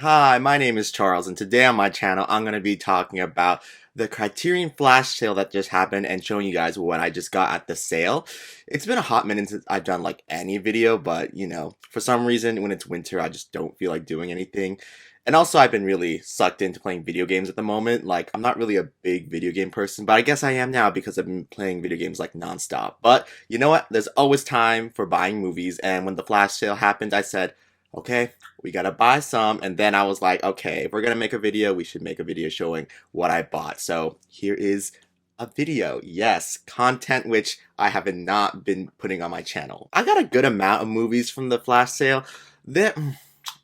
Hi, my name is Charles, and today on my channel, I'm going to be talking about the Criterion flash sale that just happened and showing you guys what I just got at the sale. It's been a hot minute since I've done like any video, but for some reason, when it's winter, I just don't feel like doing anything. And also, I've been really sucked into playing video games at the moment. Like, I'm not really a big video game person, but I guess I am now because I've been playing video games like nonstop. But you know what? There's always time for buying movies, and when the flash sale happened, I said, okay, we gotta buy some. And then I was like, okay, if we're gonna make a video, we should make a video showing what I bought. So here is a video. Yes, content which I have not been putting on my channel. I got a good amount of movies from the flash sale. There,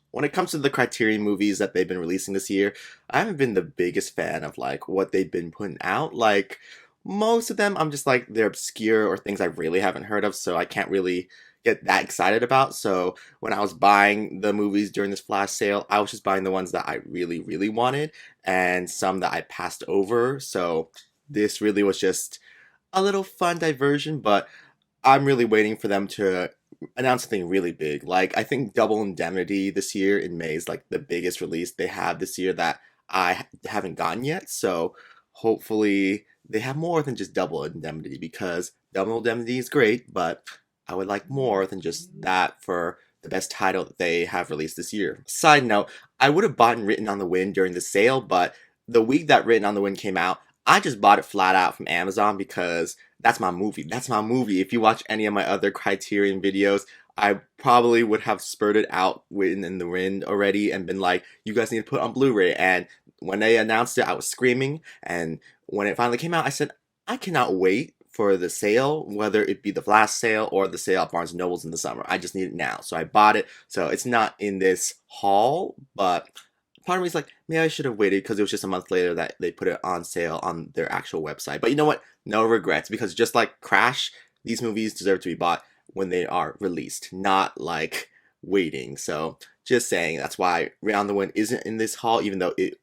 when it comes to the Criterion movies that they've been releasing this year, I haven't been the biggest fan of like what they've been putting out. Like most of them, I'm just like they're obscure or things I really haven't heard of, so I can't really get that excited about. So when I was buying the movies during this flash sale, I was just buying the ones that I really, really wanted and some that I passed over. So this really was just a little fun diversion, but I'm really waiting for them to announce something really big. Like I think Double Indemnity this year in May is like the biggest release they have this year that I haven't gotten yet. So hopefully they have more than just Double Indemnity because Double Indemnity is great, but I would like more than just that for the best title that they have released this year. Side note, I would have bought Written on the Wind during the sale, but the week that Written on the Wind came out, I just bought it flat out from Amazon because that's my movie. That's my movie. If you watch any of my other Criterion videos, I probably would have spurted out Written in the Wind already and been like, you guys need to put it on Blu-ray. And when they announced it, I was screaming. And when it finally came out, I said, I cannot wait for the sale, whether it be the flash sale or the sale at Barnes& and Nobles in the summer. I just need it now. So I bought it. So it's not in this haul, but part of me is like, maybe I should have waited because it was just a month later that they put it on sale on their actual website. But you know what? No regrets, because just like Crash, these movies deserve to be bought when they are released, not like waiting. So just saying, that's why Round the Wind isn't in this haul, even though it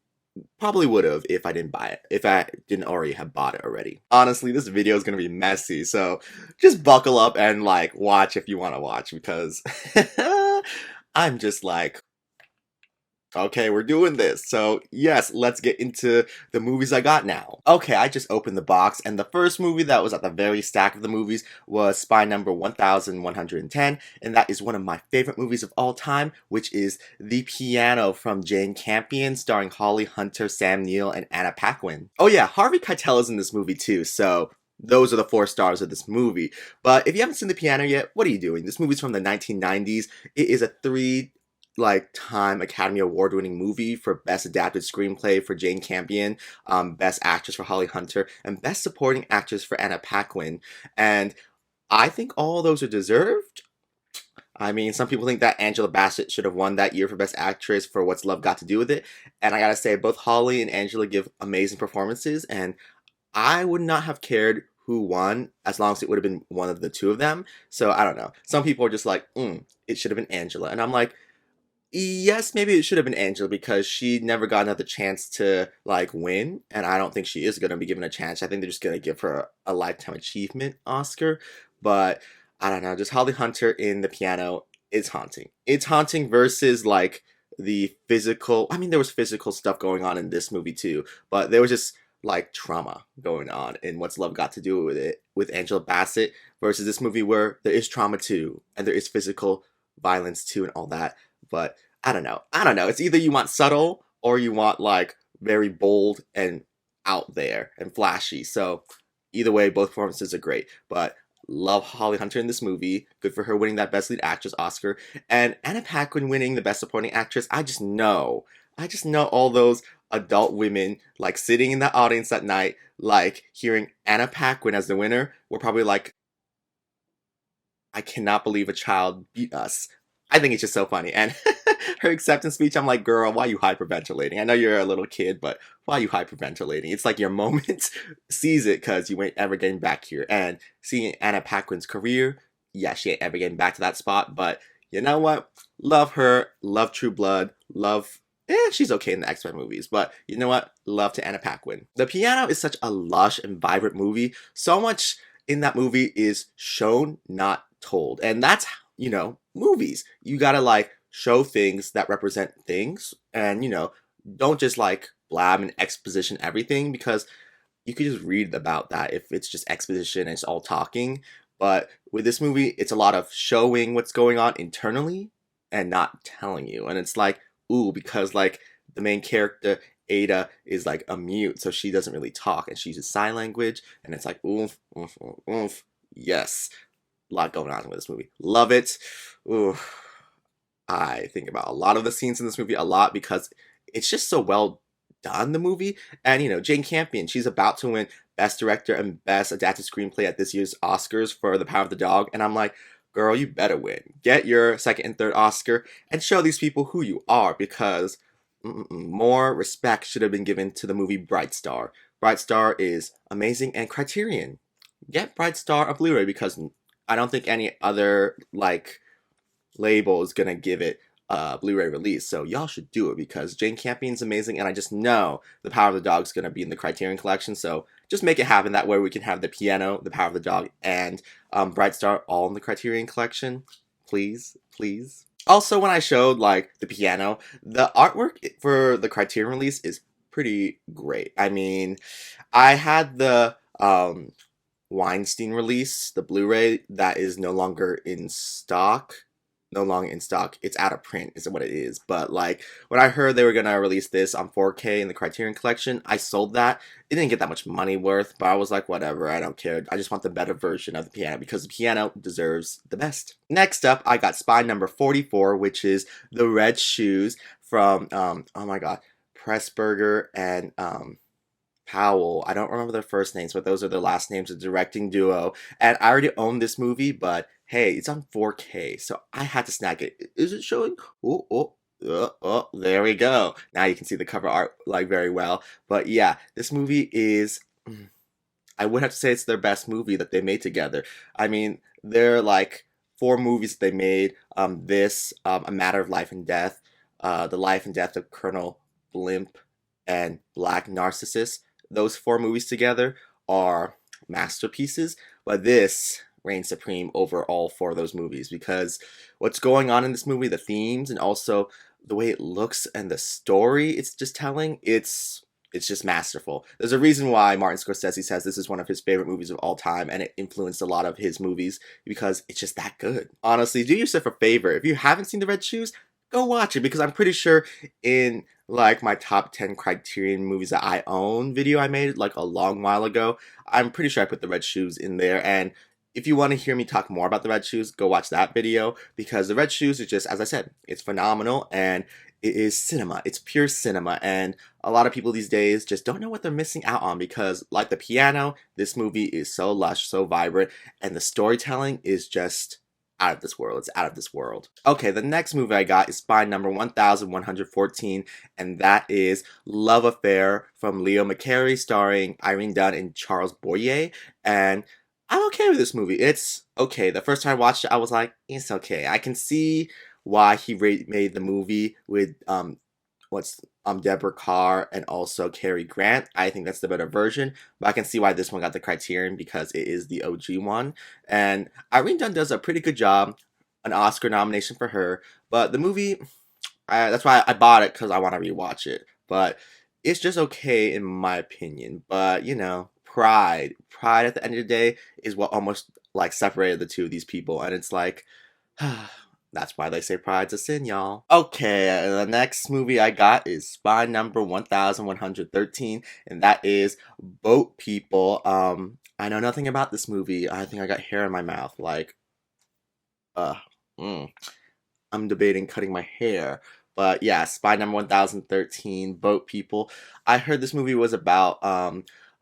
probably would have if I didn't buy it, if I didn't already have bought it already. Honestly, this video is going to be messy, so just buckle up and like watch if you want to watch because I'm just like, okay, we're doing this. So yes, let's get into the movies I got now. Okay, I just opened the box, and the first movie that was at the very stack of the movies was Spy Number 1110, and that is one of my favorite movies of all time, which is The Piano from Jane Campion, starring Holly Hunter, Sam Neill, and Anna Paquin. Oh yeah, Harvey Keitel is in this movie too, so those are the 4 stars of this movie. But if you haven't seen The Piano yet, what are you doing? This movie's from the 1990s. It is a 3 time Academy Award winning movie for Best Adapted Screenplay for Jane Campion, Best Actress for Holly Hunter, and Best Supporting Actress for Anna Paquin. And I think all those are deserved. I mean, some people think that Angela Bassett should have won that year for Best Actress for What's Love Got to Do with It. And I gotta say, both Holly and Angela give amazing performances, and I would not have cared who won as long as it would have been one of the two of them. So I don't know. Some people are just like, it should have been Angela. And I'm like, yes, maybe it should have been Angela because she never got another chance to like win, and I don't think she is going to be given a chance. I think they're just going to give her a lifetime achievement Oscar. But I don't know, just Holly Hunter in The Piano is haunting. It's haunting versus like the physical. I mean, there was physical stuff going on in this movie too, but there was just like trauma going on in What's Love Got to Do with It with Angela Bassett versus this movie where there is trauma too and there is physical violence too and all that. But I don't know. I don't know. It's either you want subtle or you want like very bold and out there and flashy. So either way, both performances are great. But love Holly Hunter in this movie. Good for her winning that Best Lead Actress Oscar. And Anna Paquin winning the Best Supporting Actress. I just know. I just know all those adult women like sitting in the audience that night, like hearing Anna Paquin as the winner, were probably like, I cannot believe a child beat us. I think it's just so funny. And her acceptance speech, I'm like, girl, why are you hyperventilating? I know you're a little kid, but why are you hyperventilating? It's like your moment. Seize it because you ain't ever getting back here. And seeing Anna Paquin's career, yeah, she ain't ever getting back to that spot. But you know what? Love her. Love True Blood. Love. She's okay in the X-Men movies, but you know what? Love to Anna Paquin. The Piano is such a lush and vibrant movie. So much in that movie is shown, not told. And that's, movies. You gotta like show things that represent things, and don't just like blab and exposition everything, because you could just read about that if it's just exposition and it's all talking. But with this movie, it's a lot of showing what's going on internally and not telling you. And it's like, ooh, because like the main character, Ada, is like a mute, so she doesn't really talk and she uses sign language, and it's like, oomph, oomph, oomph, oomph. Yes. A lot going on with this movie. Love it. Ooh. I think about a lot of the scenes in this movie a lot because it's just so well done, the movie. And Jane Campion, she's about to win Best Director and Best Adapted Screenplay at this year's Oscars for The Power of the Dog, and I'm like, girl, you better win. Get your second and third Oscar and show these people who you are, because more respect should have been given to the movie Bright Star. Bright Star is amazing, and Criterion, get Bright Star a Blu-ray, because I don't think any other like label is gonna give it a Blu-ray release. So y'all should do it, because Jane Campion's amazing, and I just know The Power of the Dog is gonna be in the Criterion collection. So just make it happen. That way we can have The Piano, The Power of the Dog, and Bright Star all in the Criterion collection. Please, please. Also, when I showed like The Piano, the artwork for the Criterion release is pretty great. I mean, I had the Weinstein release, the Blu-ray that is no longer in stock. No longer in stock. It's out of print, is what it is. But like when I heard they were gonna release this on 4K in the Criterion collection, I sold that. It didn't get that much money worth, but I was like, whatever, I don't care. I just want the better version of The Piano, because The Piano deserves the best. Next up, I got Spy number 44, which is The Red Shoes from oh my god, Pressburger and Powell. I don't remember their first names, but those are their last names, a directing duo. And I already own this movie, but hey, it's on 4K, so I had to snag it. Is it showing? Oh, there we go. Now you can see the cover art like very well. But yeah, this movie is, I would have to say it's their best movie that they made together. I mean, they're like 4 movies they made. A Matter of Life and Death, The Life and Death of Colonel Blimp, and Black Narcissus. Those 4 movies together are masterpieces, but this reigns supreme over all 4 of those movies, because what's going on in this movie, the themes, and also the way it looks and the story it's just telling, it's just masterful. There's a reason why Martin Scorsese says this is one of his favorite movies of all time, and it influenced a lot of his movies because it's just that good. Honestly, do yourself a favor. If you haven't seen The Red Shoes, go watch it, because I'm pretty sure in like my top 10 Criterion movies that I own video I made like a long while ago, I'm pretty sure I put The Red Shoes in there. And if you want to hear me talk more about The Red Shoes, go watch that video, because The Red Shoes is just, as I said, it's phenomenal, and it is cinema. It's pure cinema, and a lot of people these days just don't know what they're missing out on, because like The Piano, this movie is so lush, so vibrant, and the storytelling is just out of this world. It's out of this world. Okay, the next movie I got is Spy number 1114, and that is Love Affair from Leo McCarey, starring Irene Dunne and Charles Boyer. And I'm okay with this movie. It's okay. The first time I watched it, I was like, it's okay. I can see why he made the movie with Deborah Carr and also Cary Grant. I think that's the better version, but I can see why this one got the Criterion, because it is the OG one. And Irene Dunne does a pretty good job. An Oscar nomination for her, but the movie, that's why I bought it, because I want to rewatch it. But it's just okay in my opinion. But pride at the end of the day is what almost like separated the two of these people, and it's like that's why they say pride's a sin, y'all. Okay, the next movie I got is Spy number 1113, and that is Boat People. I know nothing about this movie. I think I got hair in my mouth, like I'm debating cutting my hair. But yeah, Spy number 1013, Boat People. I heard this movie was about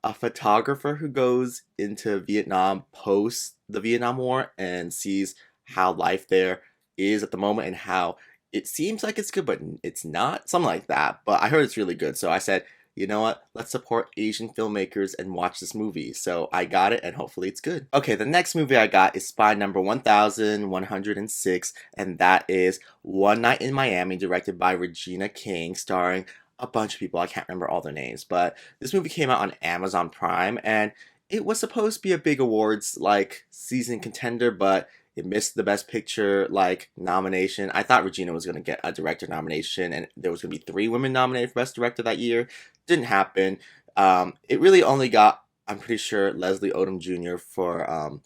a photographer who goes into Vietnam post the Vietnam War and sees how life there is at the moment, and how it seems like it's good, but it's not. Something like that. But I heard it's really good. So I said, you know what? Let's support Asian filmmakers and watch this movie. So I got it, and hopefully it's good. Okay, the next movie I got is Spy number 1106, and that is One Night in Miami, directed by Regina King, starring a bunch of people. I can't remember all their names, but this movie came out on Amazon Prime, and it was supposed to be a big awards like season contender, but It missed the Best Picture like nomination. I thought Regina was gonna get a director nomination, and there was gonna be 3 women nominated for Best Director that year. Didn't happen. It really only got, I'm pretty sure, Leslie Odom Jr. for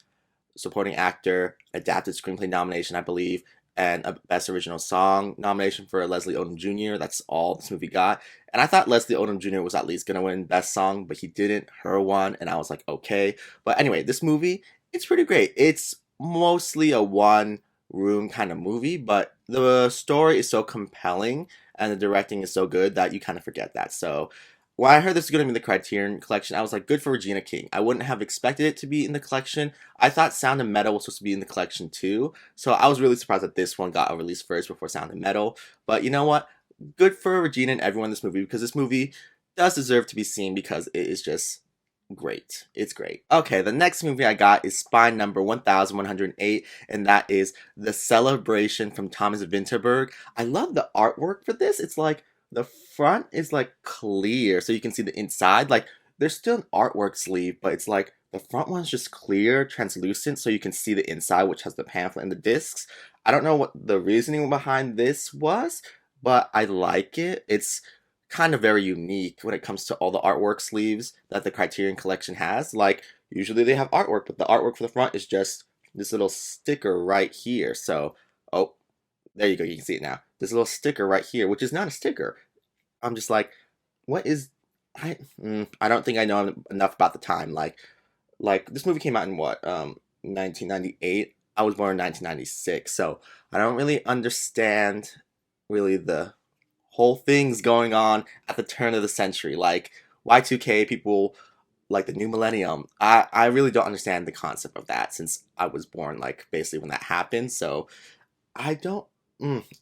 supporting actor, adapted screenplay nomination, I believe, and a Best Original Song nomination for Leslie Odom Jr. That's all this movie got. And I thought Leslie Odom Jr. was at least gonna win Best Song, but he didn't. Her won, and I was like, okay. But anyway, this movie, it's pretty great. It's mostly a one-room kind of movie, but the story is so compelling and the directing is so good that you kind of forget that. So when I heard this was going to be in the Criterion collection, I was like, good for Regina King. I wouldn't have expected it to be in the collection. I thought Sound and Metal was supposed to be in the collection too. So I was really surprised that this one got a release first before Sound and Metal. But you know what? Good for Regina and everyone in this movie, because this movie does deserve to be seen because it is just great. It's great. Okay, the next movie I got is Spine number 1108, and that is The Celebration from Thomas Vinterberg. I love the artwork for this. It's like the front is like clear so you can see the inside. Like there's still an artwork sleeve, but it's like the front one's just clear, translucent, so you can see the inside, which has the pamphlet and the discs. I don't know what the reasoning behind this was, but I like it. It's kind of very unique when it comes to all the artwork sleeves that the Criterion collection has. Like usually they have artwork, but the artwork for the front is just this little sticker right here. So, oh, there you go, you can see it now. This little sticker right here, which is not a sticker. I'm just like, what is, I don't think I know enough about the time. Like this movie came out in what, 1998? I was born in 1996, so I don't really understand really the whole things going on at the turn of the century. Like Y2K, people like the new millennium. I really don't understand the concept of that since I was born like basically when that happened. So I don't.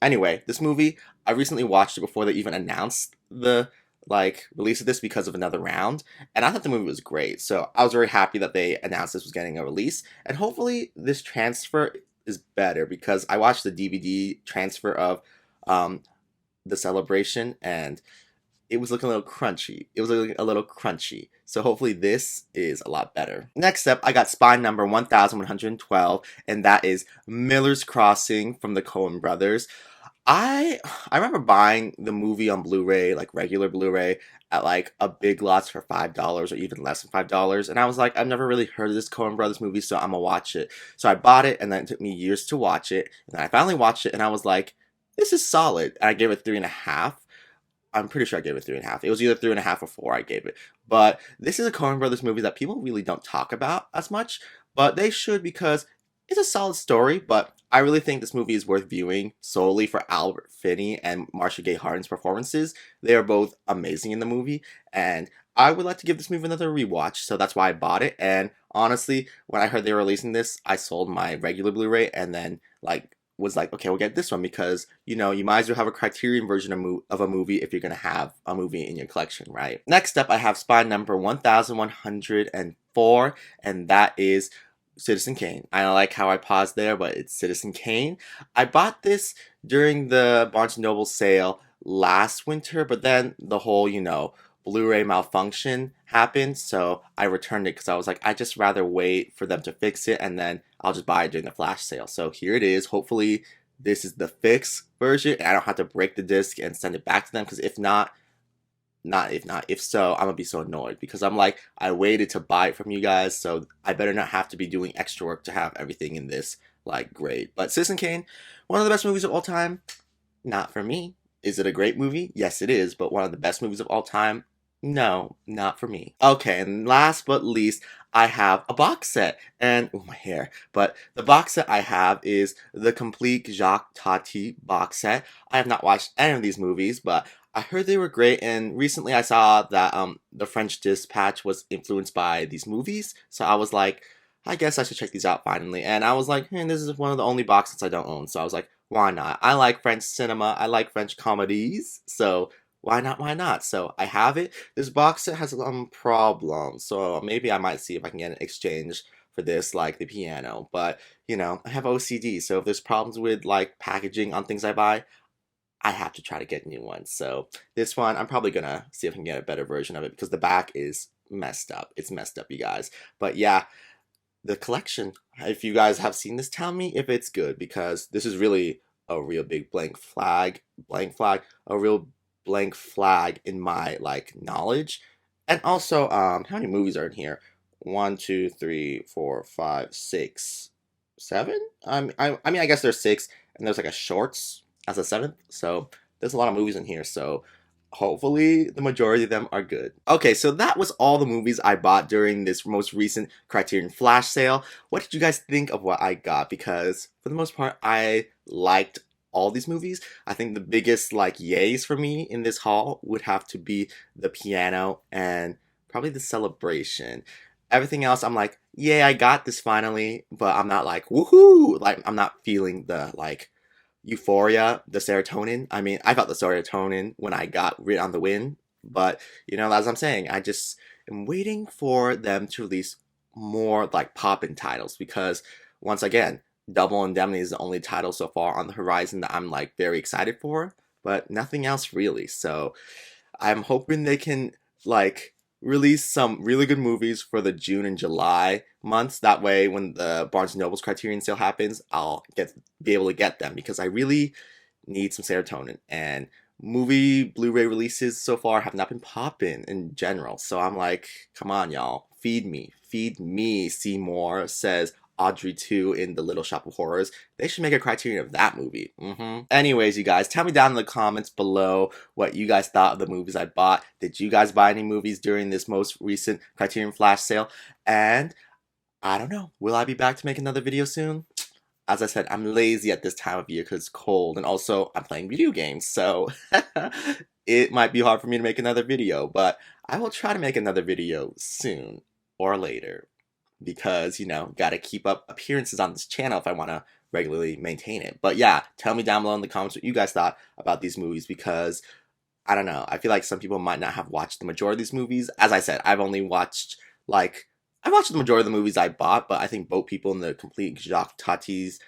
Anyway, this movie, I recently watched it before they even announced the like release of this because of Another Round, and I thought the movie was great. So I was very happy that they announced this was getting a release, and hopefully this transfer is better because I watched the DVD transfer of The Celebration, and it was looking a little crunchy. It was looking a little crunchy. So hopefully this is a lot better. Next up, I got Spine number 1112, and that is Miller's Crossing from the Coen brothers. I remember buying the movie on Blu-ray, like regular Blu-ray, at like a Big Lots for $5 or even less than $5. And I was like, I've never really heard of this Coen brothers movie, so I'm gonna watch it. So I bought it, and then it took me years to watch it. And then I finally watched it, and I was like, this is solid. And I gave it 3.5. I'm pretty sure I gave it 3.5. It was either 3.5 or 4 I gave it. But this is a Coen Brothers movie that people really don't talk about as much, but they should because it's a solid story. But I really think this movie is worth viewing solely for Albert Finney and Marcia Gay Harden's performances. They are both amazing in the movie, and I would like to give this movie another rewatch, so that's why I bought it. And honestly, when I heard they were releasing this, I sold my regular Blu-ray and then was like, okay, we'll get this one because, you know, you might as well have a Criterion version of a movie if you're going to have a movie in your collection, right? Next up, I have Spine number 1104, and that is Citizen Kane. I don't like how I paused there, but it's Citizen Kane. I bought this during the Barnes & Noble sale last winter, but then the whole, you know, Blu-ray malfunction happened, so I returned it because I was like, I'd just rather wait for them to fix it and then I'll just buy it during the flash sale. So here it is. Hopefully this is the fixed version and I don't have to break the disc and send it back to them, because if so, I'm gonna be so annoyed because I'm like, I waited to buy it from you guys, so I better not have to be doing extra work to have everything in this like great. But Citizen Kane, one of the best movies of all time? Not for me. Is it a great movie? Yes, it is, but one of the best movies of all time? No, not for me. Okay, and last but least, I have a box set. And, oh, my hair. But the box set I have is the complete Jacques Tati box set. I have not watched any of these movies, but I heard they were great, and recently I saw that The French Dispatch was influenced by these movies, so I was like, I guess I should check these out finally. And I was like, this is one of the only box sets I don't own, so I was like, why not? I like French cinema, I like French comedies, so why not, why not? So I have it. This box set has problems, so maybe I might see if I can get an exchange for this, like the piano. But, you know, I have OCD, so if there's problems with, like, packaging on things I buy, I have to try to get new ones. So this one, I'm probably gonna see if I can get a better version of it because the back is messed up. It's messed up, you guys. But yeah, the collection. If you guys have seen this, tell me if it's good, because this is really a real big blank flag, a real blank flag in my like knowledge. And also, how many movies are in here? One, two, three, four, five, six, seven. I mean, I guess there's six, and there's like a shorts as a seventh. So there's a lot of movies in here. So hopefully the majority of them are good. Okay, so that was all the movies I bought during this most recent Criterion flash sale. What did you guys think of what I got? Because for the most part, I liked all these movies. I think the biggest like yays for me in this haul would have to be the piano and probably the celebration. Everything else, I'm like, yeah, I got this finally, but I'm not like, woohoo! Like, I'm not feeling the like euphoria, the serotonin. I mean, I felt the serotonin when I got Rid on the Wind, but you know, as I'm saying, I just am waiting for them to release more like poppin' titles, because once again, Double Indemnity is the only title so far on the horizon that I'm like very excited for, but nothing else really. So I'm hoping they can like release some really good movies for the June and July months. That way, when the Barnes and Noble's Criterion sale happens, I'll be able to get them, because I really need some serotonin. And movie Blu-ray releases so far have not been popping in general. So I'm like, come on, y'all, feed me. Seymour says Audrey 2 in The Little Shop of Horrors. They should make a Criterion of that movie. Anyways, you guys, tell me down in the comments below what you guys thought of the movies I bought. Did you guys buy any movies during this most recent Criterion flash sale? And I don't know, will I be back to make another video soon? As I said, I'm lazy at this time of year because it's cold, and also I'm playing video games, so it might be hard for me to make another video, but I will try to make another video soon or later, because, you know, gotta keep up appearances on this channel if I want to regularly maintain it. But yeah, tell me down below in the comments what you guys thought about these movies, because I don't know, I feel like some people might not have watched the majority of these movies. As I said, I watched the majority of the movies I bought, but I think Boat People and the Complete Jacques Tati's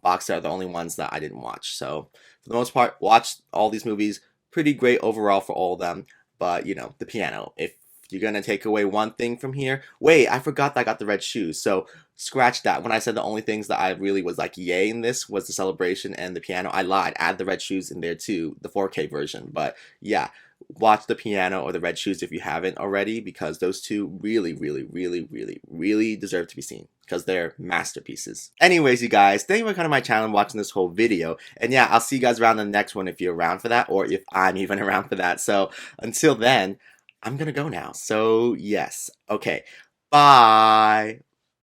box set are the only ones that I didn't watch. So for the most part, watched all these movies. Pretty great overall for all of them. But, you know, the piano. If you're going to take away one thing from here, wait, I forgot that I got the red shoes. So scratch that. When I said the only things that I really was like yay in this was the celebration and the piano, I lied. Add the red shoes in there too, the 4K version. But yeah, watch the piano or the red shoes if you haven't already, because those two really, really, really, really, really deserve to be seen, because they're masterpieces. Anyways, you guys, thank you for coming to my channel and watching this whole video. And yeah, I'll see you guys around the next one if you're around for that, or if I'm even around for that. So until then, I'm gonna go now. So yes, okay, bye.